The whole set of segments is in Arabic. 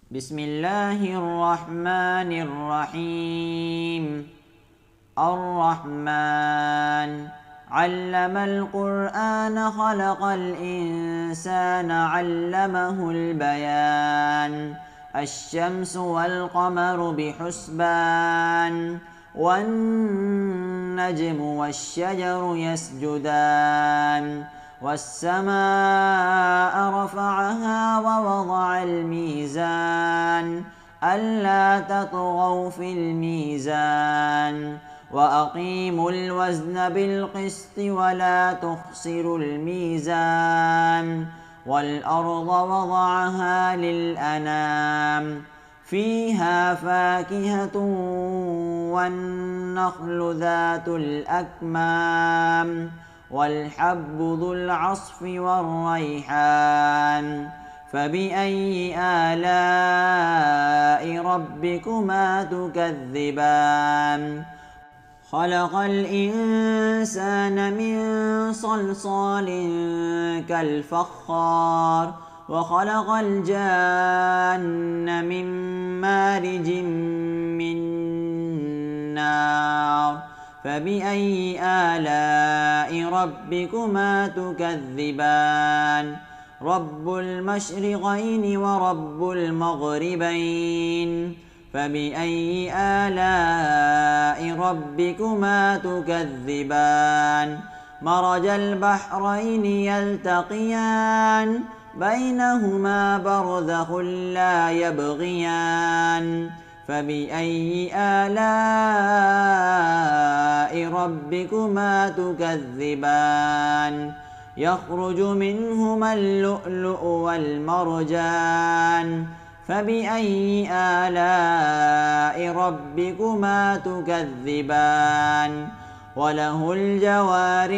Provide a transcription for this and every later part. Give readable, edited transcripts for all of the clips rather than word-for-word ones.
بسم الله الرحمن الرحيم. الرحمن علم القرآن خلق الإنسان علمه البيان. الشمس والقمر بحسبان والنجم والشجر يسجدان والسماء رفعها ووضع الميزان ألا تطغوا في الميزان وأقيموا الوزن بالقسط ولا تخسروا الميزان والأرض وضعها للأنام فيها فاكهة والنخل ذات الأكمام والحب ذو العصف والريحان فبأي آلاء ربكما تكذبان خلق الإنسان من صلصال كالفخار وخلق الجان من مارج من نار فبأي آلاء ربكما تكذبان رب المشرقين ورب المغربين فبأي آلاء ربكما تكذبان مرج البحرين يلتقيان بينهما برزخ لا يبغيان فبأي آلاء ربكما تكذبان يخرج منهما اللؤلؤ والمرجان فبأي آلاء ربكما تكذبان وله الجوار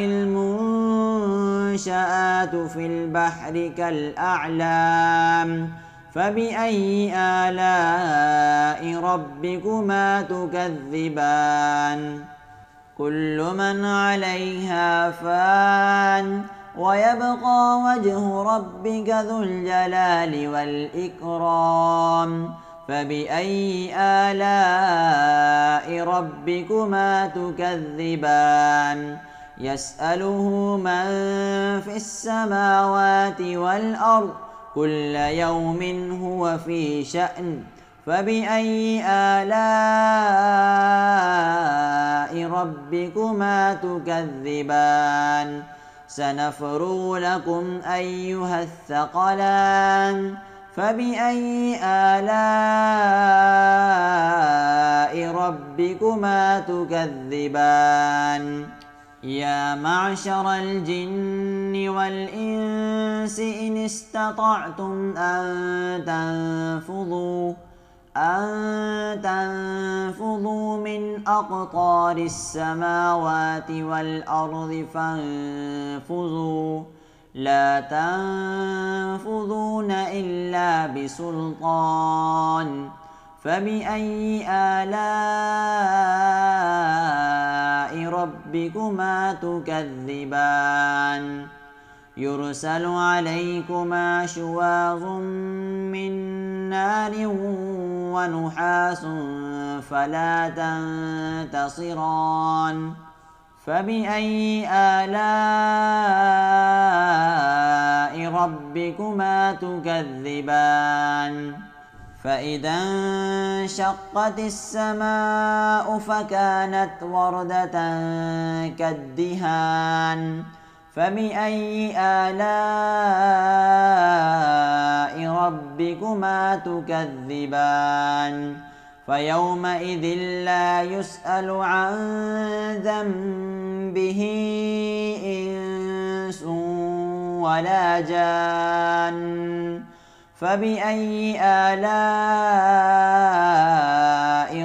المنشآت في البحر كالأعلام فبأي آلاء ربكما تكذبان كل من عليها فان ويبقى وجه ربك ذو الجلال والإكرام فبأي آلاء ربكما تكذبان يسأله من في السماوات والأرض كل يوم هو في شأن فبأي آلاء ربكما تكذبان سنفرغ لكم أيها الثقلان فبأي آلاء ربكما تكذبان يا معشر الجن والإنس إن استطعتم أن تنفذوا من أقطار السماوات والأرض فانفذوا لا تنفذون إلا بسلطان فبأي آلاء ربكما تكذبان يرسل عليكما شواظ من نار ونحاس فلا تنتصران فبأي آلاء ربكما تكذبان فإذا انشقت السماء فكانت وردة كالدهان فبأي آلاء ربكما تكذبان فيومئذ لا يسأل عن ذنبه إنس ولا جان فبأي آلاء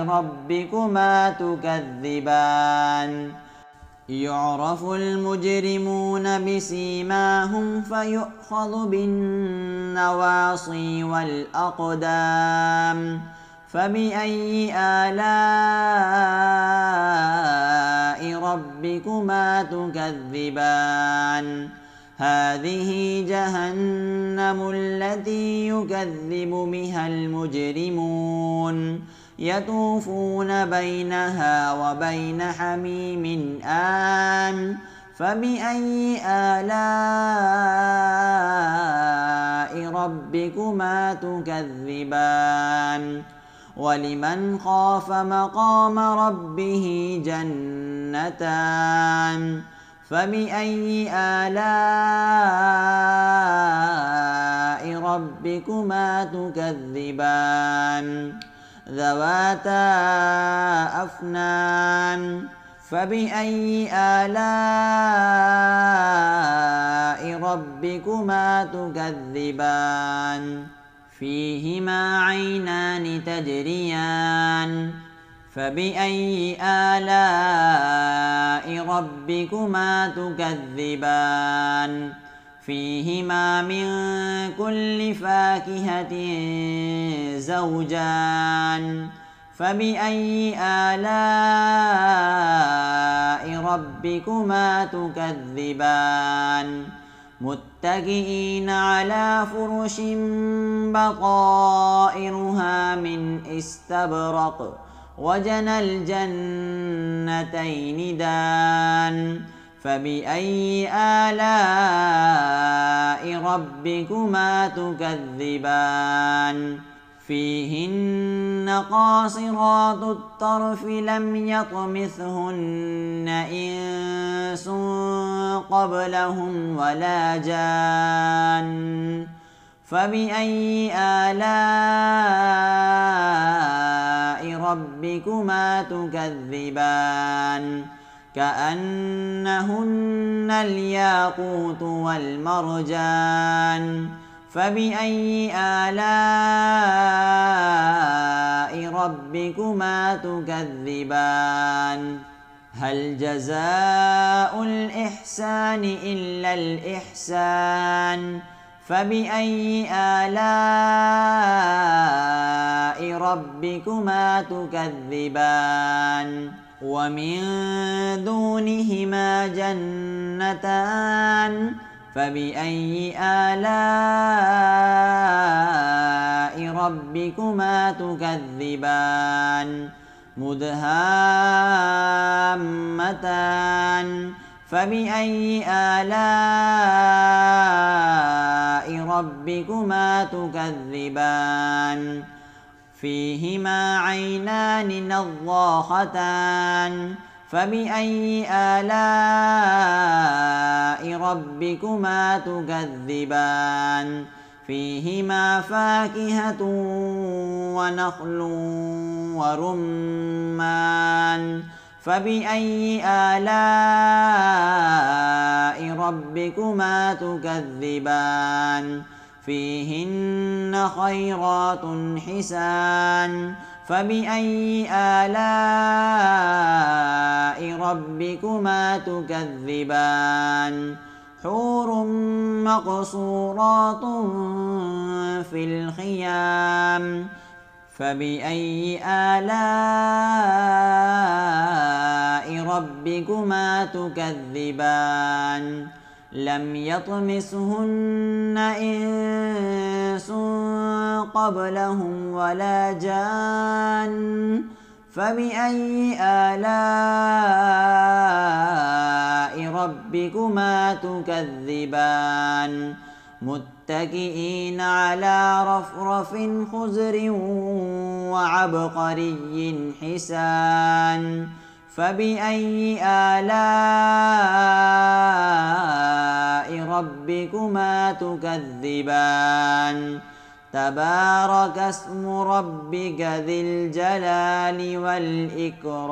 ربكما تكذبان يعرف المجرمون بسيماهم فيؤخذ بالنواصي والأقدام فبأي آلاء ربكما تكذبان هذه جهنم التي يكذب بها المجرمون يطوفون بينها وبين حميم آن فبأي آلاء ربكما تكذبان ولمن خاف مقام ربه جنتان فبأي آلاء ربكما تكذبان ذواتا أفنان فبأي آلاء ربكما تكذبان فيهما عينان تجريان فبأي آلاء ربكما تكذبان فيهما من كل فاكهة زوجان فبأي آلاء ربكما تكذبان متكئين على فرش بطائرها من استبرق وجنى الجنتين دان فبأي آلاء ربكما تكذبان فيهن قاصرات الطرف لم يطمثهن إنس قبلهم ولا جان فبأي آلاء ربكما تكذبان كأنهن الياقوت والمرجان فبأي آلاء ربكما تكذبان هل جزاء الإحسان إلا الإحسان فبأي آلاء ربكما تكذبان ومن دونهما جنتان فبأي آلاء ربكما تكذبان مدهامتان فبأي آلاء ربكما تكذبان فيهما عينان نضاختان فبأي آلاء ربكما تكذبان فيهما فاكهة ونخل ورمان فبأي آلاء ربكما تكذبان فيهن خيرات حسان فبأي آلاء ربكما تكذبان حور مقصورات في الخيام فبأي آلاء ربكما تكذبان لم يطمسهن إنس قبلهم ولا جان فبأي آلاء ربكما تكذبان متكئين على رفرف خضر وعبقري حسان فبأي آلاء ربكما تكذبان تبارك اسم ربك ذي الجلال والإكرام